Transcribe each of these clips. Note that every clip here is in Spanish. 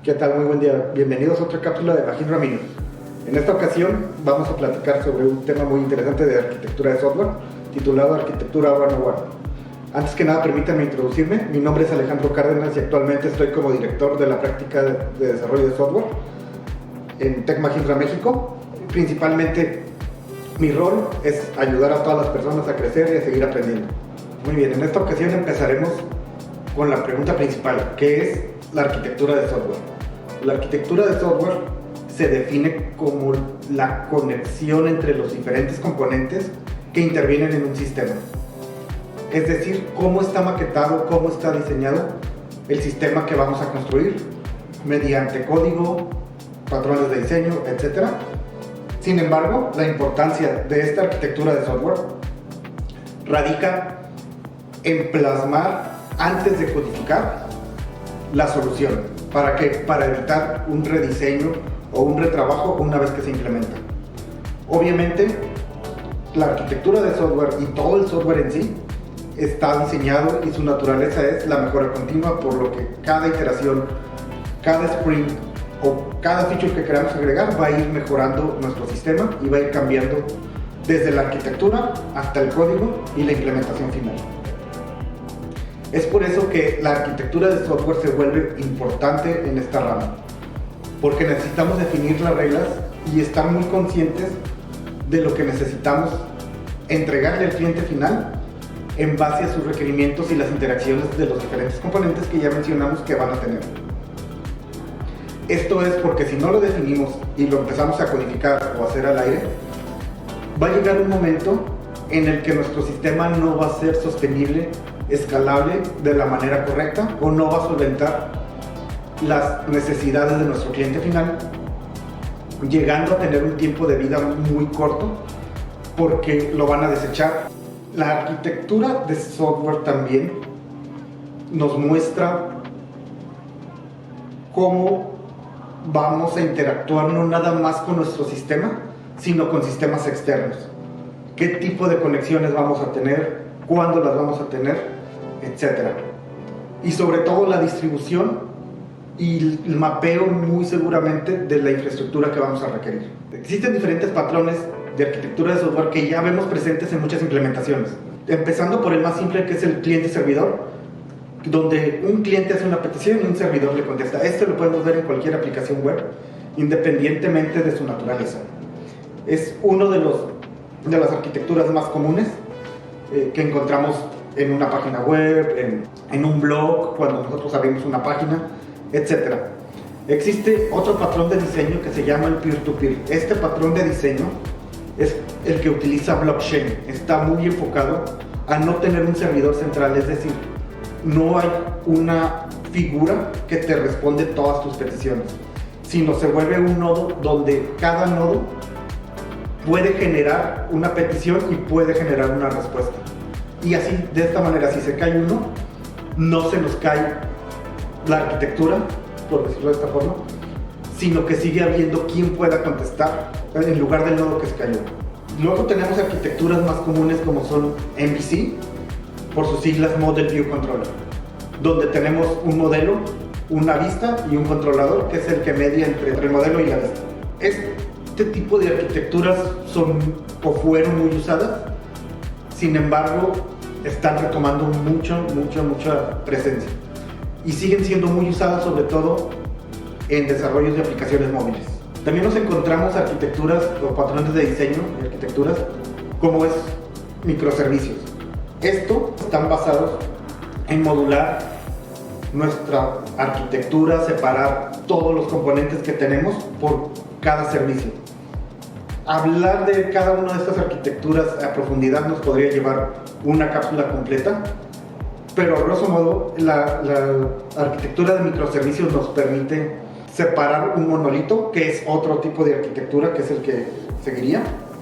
¿Qué tal? Muy buen día. Bienvenidos a otra cápsula de Magín Ramírez. En esta ocasión vamos a platicar sobre un tema muy interesante de arquitectura de software, titulado Arquitectura 101. Antes que nada, permítanme introducirme. Mi nombre es Alejandro Cárdenas y actualmente estoy como director de la práctica de desarrollo de software en Tec Magín México. Principalmente, mi rol es ayudar a todas las personas a crecer y a seguir aprendiendo. Muy bien, en esta ocasión empezaremos con la pregunta principal, ¿qué es la arquitectura de software? La arquitectura de software se define como la conexión entre los diferentes componentes que intervienen en un sistema. Es decir, cómo está maquetado, cómo está diseñado el sistema que vamos a construir mediante código, patrones de diseño, etc. Sin embargo, la importancia de esta arquitectura de software radica en plasmar antes de codificar la solución. ¿Para qué? Para evitar un rediseño o un retrabajo una vez que se implementa. Obviamente, la arquitectura de software y todo el software en sí está diseñado y su naturaleza es la mejora continua, por lo que cada iteración, cada sprint o cada feature que queramos agregar va a ir mejorando nuestro sistema y va a ir cambiando desde la arquitectura hasta el código y la implementación final. Es por eso que la arquitectura de software se vuelve importante en esta rama, porque necesitamos definir las reglas y estar muy conscientes de lo que necesitamos entregarle al cliente final en base a sus requerimientos y las interacciones de los diferentes componentes que ya mencionamos que van a tener. Esto es porque si no lo definimos y lo empezamos a codificar o a hacer al aire, va a llegar un momento en el que nuestro sistema no va a ser sostenible, escalable de la manera correcta, o no va a solventar las necesidades de nuestro cliente final, llegando a tener un tiempo de vida muy corto porque lo van a desechar. La arquitectura de software también nos muestra cómo vamos a interactuar no nada más con nuestro sistema, sino con sistemas externos. ¿Qué tipo de conexiones vamos a tener? ¿Cuándo las vamos a tener? Etcétera. Y sobre todo la distribución y el mapeo muy seguramente de la infraestructura que vamos a requerir. Existen diferentes patrones de arquitectura de software que ya vemos presentes en muchas implementaciones. Empezando por el más simple, que es el cliente-servidor, donde un cliente hace una petición y un servidor le contesta. Esto lo podemos ver en cualquier aplicación web, independientemente de su naturaleza. Es uno de las arquitecturas más comunes que encontramos en una página web, en un blog, cuando nosotros abrimos una página, etc. Existe otro patrón de diseño que se llama el peer-to-peer. Este patrón de diseño es el que utiliza blockchain. Está muy enfocado a no tener un servidor central, es decir, no hay una figura que te responde todas tus peticiones, sino se vuelve un nodo donde cada nodo puede generar una petición y puede generar una respuesta. Y así, de esta manera, si se cae uno, no se nos cae la arquitectura, por decirlo de esta forma, sino que sigue habiendo quien pueda contestar en lugar del nodo que se cayó. Luego tenemos arquitecturas más comunes como son MVC, por sus siglas Model View Controller, donde tenemos un modelo, una vista y un controlador que es el que media entre el modelo y la vista. Este tipo de arquitecturas son o fueron muy usadas, sin embargo están retomando mucha presencia y siguen siendo muy usadas, sobre todo en desarrollos de aplicaciones móviles. También nos encontramos arquitecturas o patrones de diseño y arquitecturas como es microservicios. Estos están basados en modular nuestra arquitectura, separar todos los componentes que tenemos por cada servicio. Hablar de cada una de estas arquitecturas a profundidad nos podría llevar una cápsula completa, pero a grosso modo la arquitectura de microservicios nos permite separar un monolito, que es otro tipo de arquitectura, que es el que seguiría,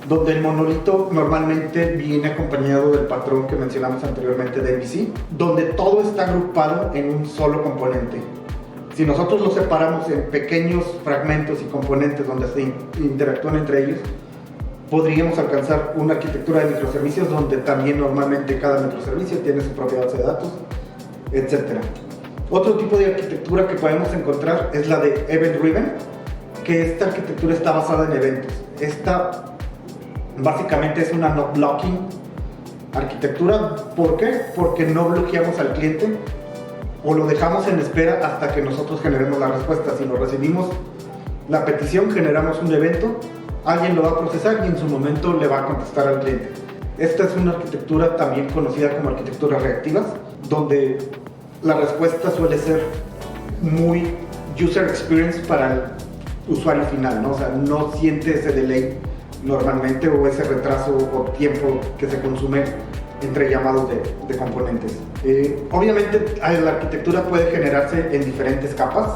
donde el monolito normalmente viene acompañado del patrón que mencionamos anteriormente de MVC, donde todo está agrupado en un solo componente. Si nosotros lo separamos en pequeños fragmentos y componentes donde se interactúan entre ellos, podríamos alcanzar una arquitectura de microservicios donde también normalmente cada microservicio tiene su propia base de datos, etc. Otro tipo de arquitectura que podemos encontrar es la de Event Driven, que esta arquitectura está basada en eventos. Esta básicamente es una no blocking arquitectura. ¿Por qué? Porque no bloqueamos al cliente o lo dejamos en espera hasta que nosotros generemos la respuesta. Si lo recibimos la petición, generamos un evento, alguien lo va a procesar y en su momento le va a contestar al cliente. Esta es una arquitectura también conocida como arquitecturas reactivas, donde la respuesta suele ser muy user experience para el usuario final, ¿no? O sea, no siente ese delay normalmente o ese retraso o tiempo que se consume entre llamados de componentes. Obviamente la arquitectura puede generarse en diferentes capas.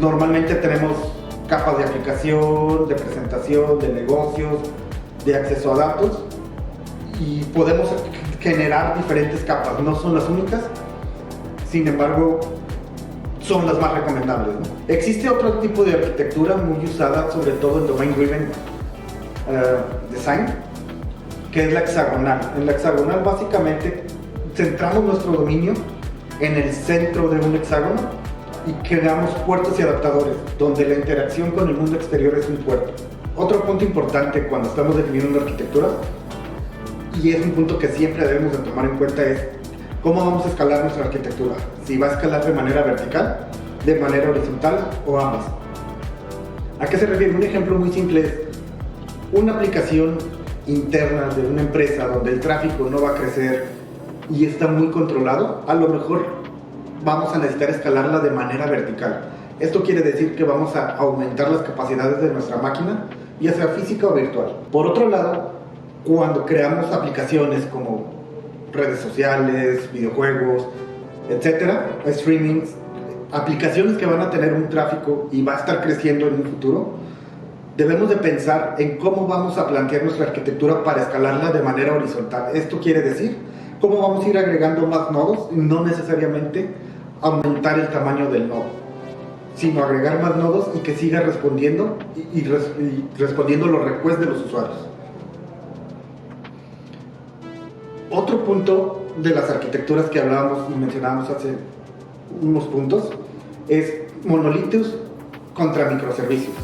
Normalmente tenemos capas de aplicación, de presentación, de negocios, de acceso a datos y podemos generar diferentes capas. No son las únicas, sin embargo son las más recomendables, ¿no? Existe otro tipo de arquitectura muy usada, sobre todo en Domain Driven Design, que es la hexagonal. En la hexagonal básicamente centramos nuestro dominio en el centro de un hexágono y creamos puertos y adaptadores, donde la interacción con el mundo exterior es un puerto. Otro punto importante cuando estamos definiendo una arquitectura, y es un punto que siempre debemos de tomar en cuenta, es cómo vamos a escalar nuestra arquitectura. Si va a escalar de manera vertical, de manera horizontal o ambas. ¿A qué se refiere? Un ejemplo muy simple es una aplicación interna de una empresa donde el tráfico no va a crecer y está muy controlado. A lo mejor vamos a necesitar escalarla de manera vertical. Esto quiere decir que vamos a aumentar las capacidades de nuestra máquina, ya sea física o virtual. Por otro lado, cuando creamos aplicaciones como redes sociales, videojuegos, etcétera, streamings, aplicaciones que van a tener un tráfico y va a estar creciendo en un futuro, debemos de pensar en cómo vamos a plantear nuestra arquitectura para escalarla de manera horizontal. Esto quiere decir cómo vamos a ir agregando más nodos, no necesariamente aumentar el tamaño del nodo, sino agregar más nodos y que siga respondiendo y respondiendo los requests de los usuarios. Otro punto de las arquitecturas que hablábamos y mencionábamos hace unos puntos es monolitos contra microservicios.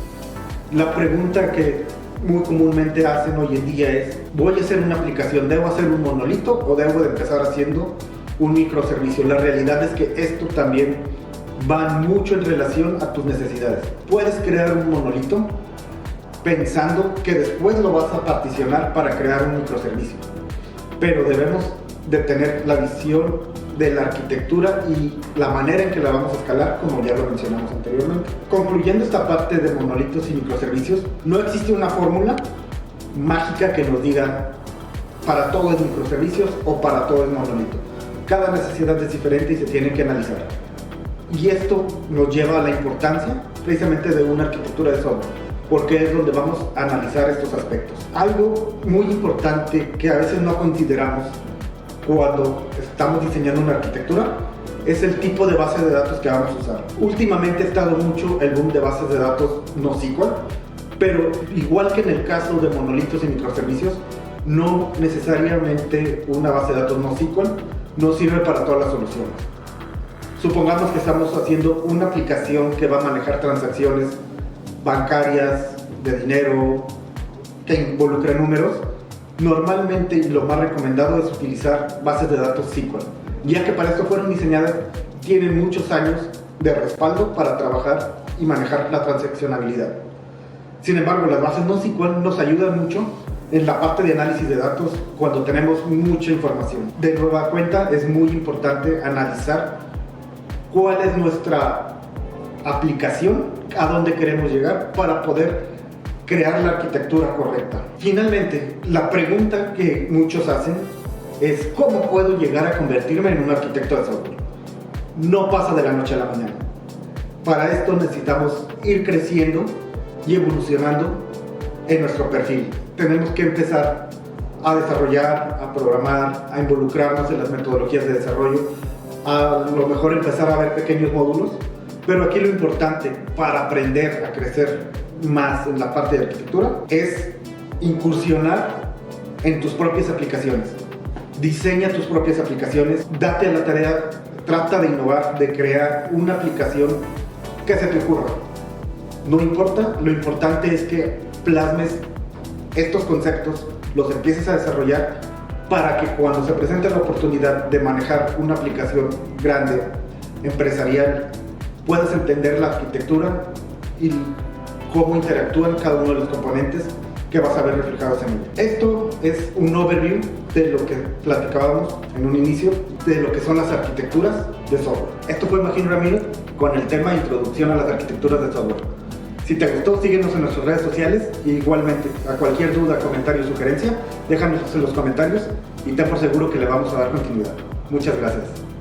La pregunta que muy comúnmente hacen hoy en día es: voy a hacer una aplicación, ¿debo hacer un monolito o debo de empezar haciendo un microservicio? La realidad es que esto también va mucho en relación a tus necesidades. Puedes crear un monolito pensando que después lo vas a particionar para crear un microservicio, pero debemos de tener la visión de la arquitectura y la manera en que la vamos a escalar, como ya lo mencionamos anteriormente. Concluyendo esta parte de monolitos y microservicios, no existe una fórmula mágica que nos diga para todo es microservicios o para todo es monolito. Cada necesidad es diferente y se tiene que analizar. Y esto nos lleva a la importancia precisamente de una arquitectura de software, porque es donde vamos a analizar estos aspectos. Algo muy importante que a veces no consideramos cuando estamos diseñando una arquitectura es el tipo de base de datos que vamos a usar. Últimamente ha estado mucho el boom de bases de datos NoSQL, pero igual que en el caso de monolitos y microservicios, no necesariamente una base de datos NoSQL no sirve para todas las soluciones. Supongamos que estamos haciendo una aplicación que va a manejar transacciones bancarias, de dinero, que involucra números. Normalmente lo más recomendado es utilizar bases de datos SQL, ya que para esto fueron diseñadas, tienen muchos años de respaldo para trabajar y manejar la transaccionabilidad. Sin embargo, las bases NoSQL nos ayudan mucho en la parte de análisis de datos cuando tenemos mucha información. De nueva cuenta, es muy importante analizar cuál es nuestra aplicación, a dónde queremos llegar para poder crear la arquitectura correcta. Finalmente, la pregunta que muchos hacen es: ¿cómo puedo llegar a convertirme en un arquitecto de software? No pasa de la noche a la mañana. Para esto necesitamos ir creciendo y evolucionando en nuestro perfil. Tenemos que empezar a desarrollar, a programar, a involucrarnos en las metodologías de desarrollo, a lo mejor empezar a ver pequeños módulos, pero aquí lo importante para aprender a crecer más en la parte de arquitectura es incursionar en tus propias aplicaciones. Diseña tus propias aplicaciones, date a la tarea trata de innovar, de crear una aplicación que se te ocurra. No importa, lo importante es que plasmes estos conceptos, los empieces a desarrollar para que cuando se presente la oportunidad de manejar una aplicación grande, empresarial, puedas entender la arquitectura y cómo interactúan cada uno de los componentes que vas a ver reflejados en ella. Esto es un overview de lo que platicábamos en un inicio, de lo que son las arquitecturas de software. Esto fue Machine Ramiro con el tema Introducción a las arquitecturas de software. Si te gustó, síguenos en nuestras redes sociales y igualmente a cualquier duda, comentario o sugerencia, déjanos en los comentarios y ten por seguro que le vamos a dar continuidad. Muchas gracias.